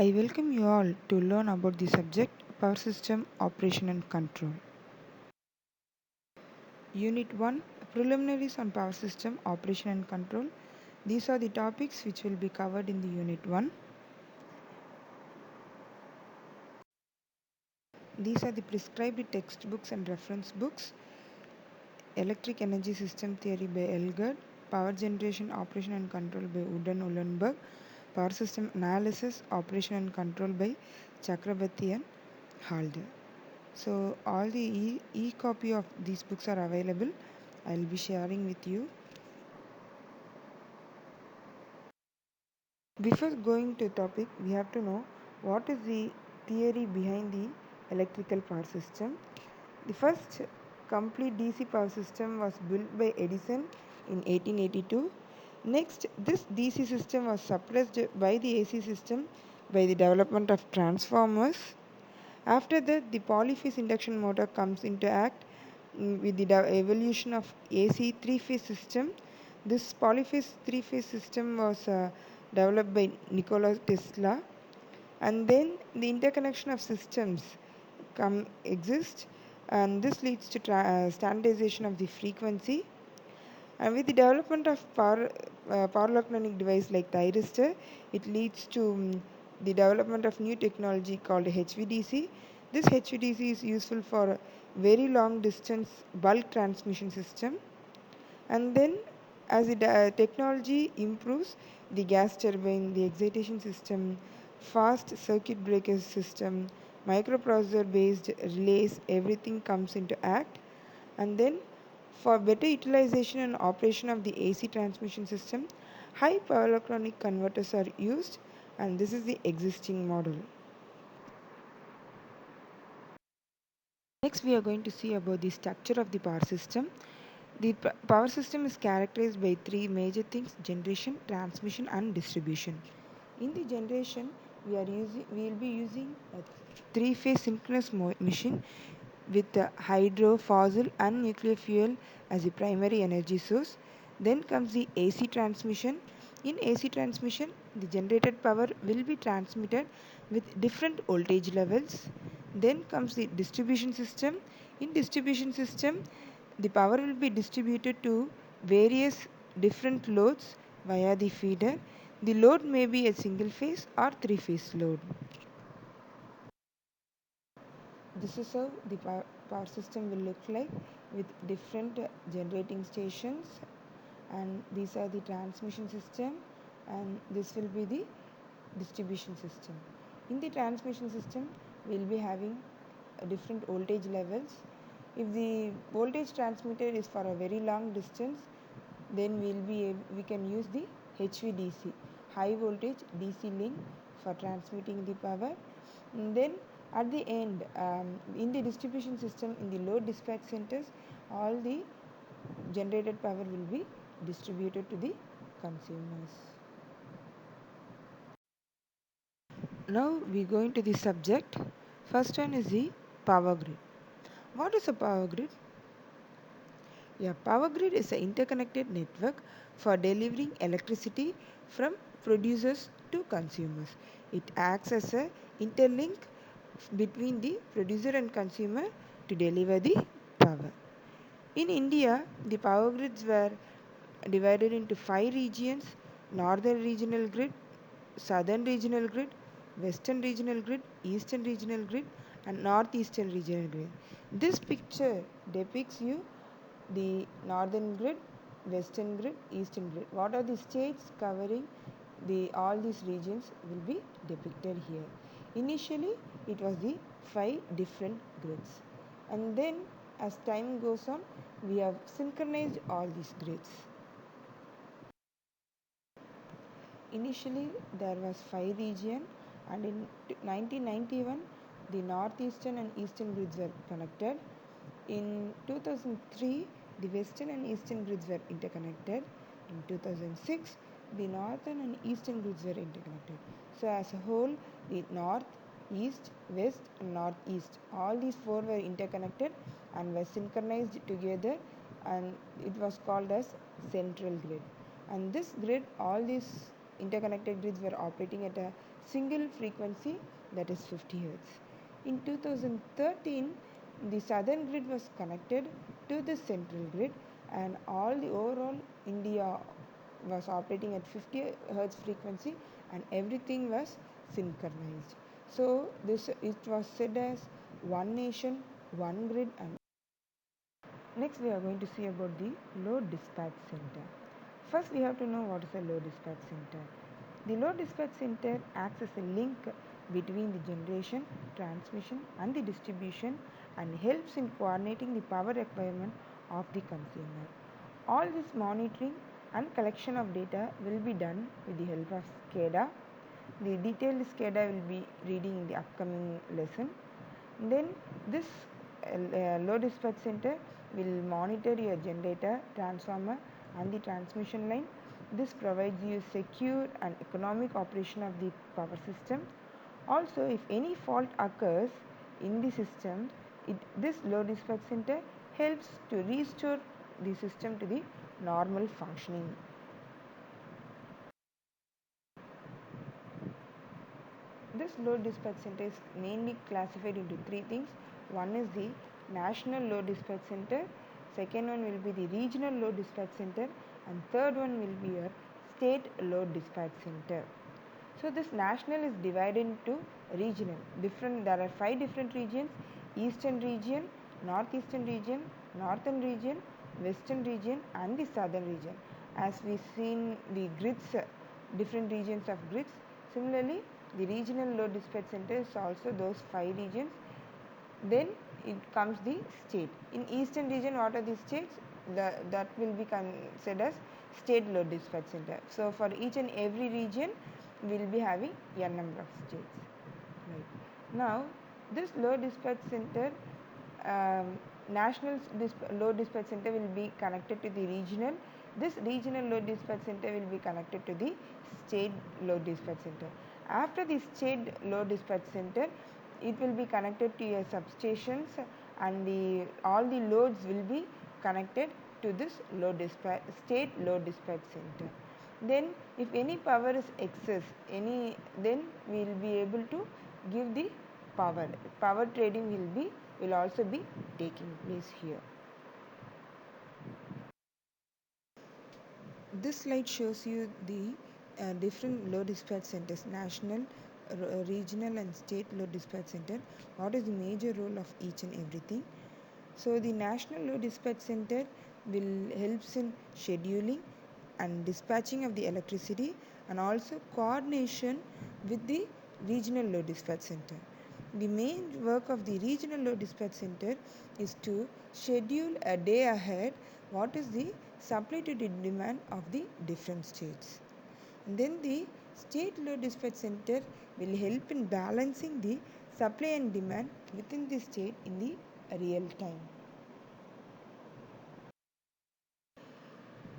I welcome you all to learn about the subject Power System Operation and Control. Unit 1 Preliminaries on Power System Operation and Control. These are the topics which will be covered in the Unit 1. These are the prescribed textbooks and reference books. Electric Energy System Theory by Elgard, Power Generation Operation and Control by Wooden Uhlenberg, Power System Analysis Operation and Control by Chakrabarty and Halder. So all the e-copy of these books are available. I will be sharing with you. Before going to topic, we have to know what is the theory behind the electrical power system. The first complete DC power system was built by Edison in 1882. Next, this DC system was suppressed by the AC system by the development of transformers. After that, the polyphase induction motor comes into act with the evolution of AC three-phase system. This polyphase three-phase system was developed by Nikola Tesla, and then the interconnection of systems exist, and this leads to standardization of the frequency. And with the development of power electronic device like thyristor, it leads to the development of new technology called HVDC. This HVDC is useful for very long distance bulk transmission system. And then as the technology improves, the gas turbine, the excitation system, fast circuit breaker system, microprocessor based relays, everything comes into act. And then for better utilization and operation of the AC transmission system, high power electronic converters are used, and this is the existing model. Next, we are going to see about the structure of the power system. The power system is characterized by three major things: generation, transmission, and distribution. In the generation, we will be using a three-phase synchronous machine with hydro, fossil, and nuclear fuel as the primary energy source. Then comes the AC transmission. In AC transmission, the generated power will be transmitted with different voltage levels. Then comes the distribution system. In distribution system, the power will be distributed to various different loads via the feeder. The load may be a single phase or three-phase load. This is how the power system will look like with different generating stations, and these are the transmission system, and this will be the distribution system. In the transmission system, we will be having different voltage levels. If the voltage transmitter is for a very long distance, then we can use the HVDC, high voltage DC link, for transmitting the power. And then at the end, in the distribution system, in the load dispatch centers, all the generated power will be distributed to the consumers. Now we go into the subject. First one is the power grid. What is a power grid? A power grid is an interconnected network for delivering electricity from producers to consumers. It acts as a interlink between the producer and consumer to deliver the power. In India, the power grids were divided into 5 regions: Northern Regional Grid, Southern Regional Grid, Western Regional Grid, Eastern Regional Grid, and Northeastern Regional Grid. This picture depicts you the Northern Grid, Western Grid, Eastern Grid. What are the states covering all these regions will be depicted here. Initially, it was the 5 different grids, and then as time goes on, we have synchronized all these grids. Initially, there was 5 regions, and in 1991, the northeastern and eastern grids were connected. In 2003, the western and eastern grids were interconnected. In 2006, the northern and eastern grids were interconnected. So, as a whole, the north, east, west, and northeast, all these 4 were interconnected and were synchronized together, and it was called as central grid. And this grid, all these interconnected grids were operating at a single frequency, that is 50 Hz. In 2013, the southern grid was connected to the central grid, and all the overall India was operating at 50 Hz frequency, and everything was synchronized. So this it was said as one nation, one grid. And next we are going to see about the load dispatch center. First we have to know what is a load dispatch center. The load dispatch center acts as a link between the generation, transmission and the distribution, and helps in coordinating the power requirement of the consumer. All this monitoring and collection of data will be done with the help of SCADA. The detailed SCADA will be reading in the upcoming lesson. Then this load dispatch center will monitor your generator, transformer and the transmission line. This provides you secure and economic operation of the power system. Also, if any fault occurs in the system, this load dispatch center helps to restore the system to the normal functioning. This load dispatch center is mainly classified into three things. One is the national load dispatch center, second one will be the regional load dispatch center, and third one will be your state load dispatch center. So this national is divided into regional. There are 5 different regions: eastern region, northeastern region, northern region, western region and the southern region. As we seen the grids, different regions of grids, similarly the regional load dispatch center is also those 5 regions. Then it comes the state. In eastern region, what are the states? That will be considered as state load dispatch center. So for each and every region we will be having n number of states. Right. Now this load dispatch center, national load dispatch center will be connected to the regional. This regional load dispatch center will be connected to the state load dispatch center. After the state load dispatch center, it will be connected to your substations, and all the loads will be connected to this state load dispatch center. Then if any power is excess, then we will be able to give the power trading will also be taking place here. This slide shows you the different load dispatch centers: national, regional and state load dispatch center. What is the major role of each and everything? So the national load dispatch center will helps in scheduling and dispatching of the electricity, and also coordination with the regional load dispatch center. The main work of the regional load dispatch center is to schedule a day ahead what is the supply to the demand of the different states. And then the state load dispatch center will help in balancing the supply and demand within the state in the real time.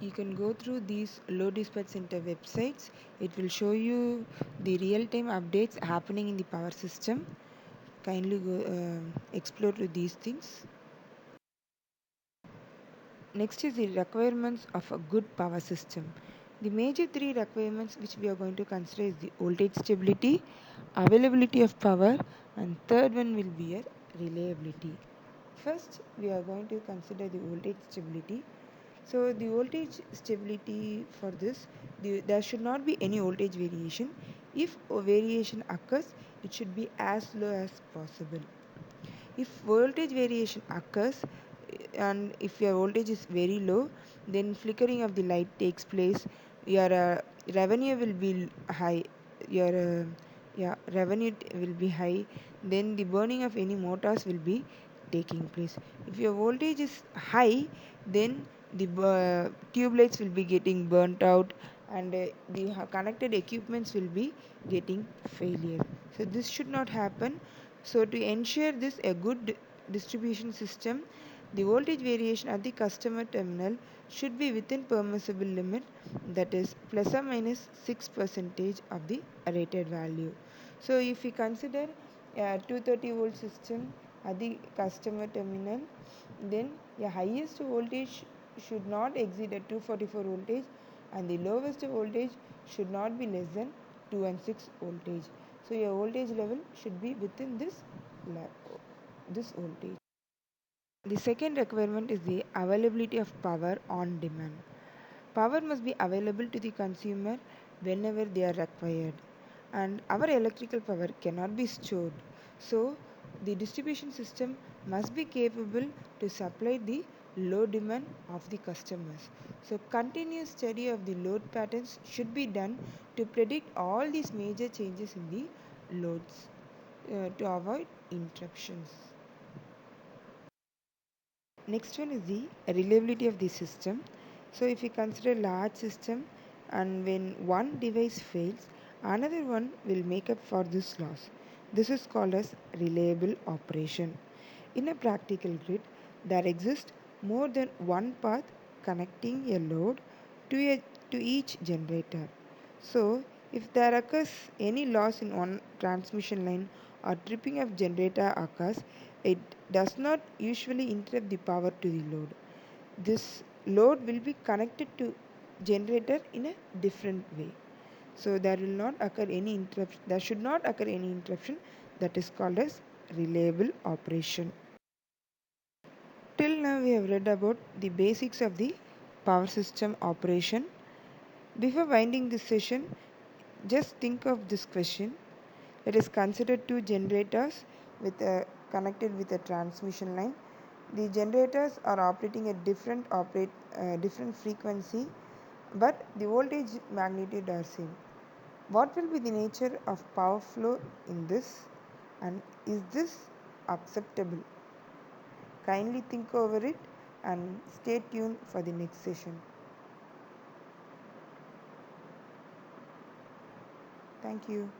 You can go through these load dispatch center websites. It will show you the real time updates happening in the power system. Kindly go explore to these things. Next is the requirements of a good power system. The major 3 requirements which we are going to consider is the voltage stability, availability of power, and third one will be a reliability. First, we are going to consider the voltage stability. So the voltage stability for this, there should not be any voltage variation. If a variation occurs, it should be as low as possible. If voltage variation occurs, and if your voltage is very low, then flickering of the light takes place. Your revenue will be high. Your revenue will be high. Then the burning of any motors will be taking place. If your voltage is high, then the tube lights will be getting burnt out, and the connected equipments will be getting failure. So this should not happen. So to ensure this a good distribution system, the voltage variation at the customer terminal should be within permissible limit, that is plus or minus 6% of the rated value. So if we consider a 230 volt system at the customer terminal, then the highest voltage should not exceed a 244 voltage, and the lowest voltage should not be less than 2 and 6 voltage. So your voltage level should be within this voltage. The second requirement is the availability of power on demand. Power must be available to the consumer whenever they are required, and our electrical power cannot be stored. So, the distribution system must be capable to supply the load demand of the customers. So, continuous study of the load patterns should be done to predict all these major changes in the loads to avoid interruptions. Next one is the reliability of the system. So if you consider large system and when one device fails, another one will make up for this loss. This is called as reliable operation. In a practical grid, there exists more than one path connecting a load to, a, to each generator. So, if there occurs any loss in one transmission line or tripping of generator occurs, it does not usually interrupt the power to the load. This load will be connected to generator in a different way. So there will not occur any interruption. There should not occur any interruption. That is called as reliable operation. Till now we have read about the basics of the power system operation. Before winding this session, just think of this question. Let us consider two generators connected with a transmission line. The generators are operating at different frequency, but the voltage magnitude are same. What will be the nature of power flow in this, and is this acceptable? Kindly think over it and stay tuned for the next session. Thank you.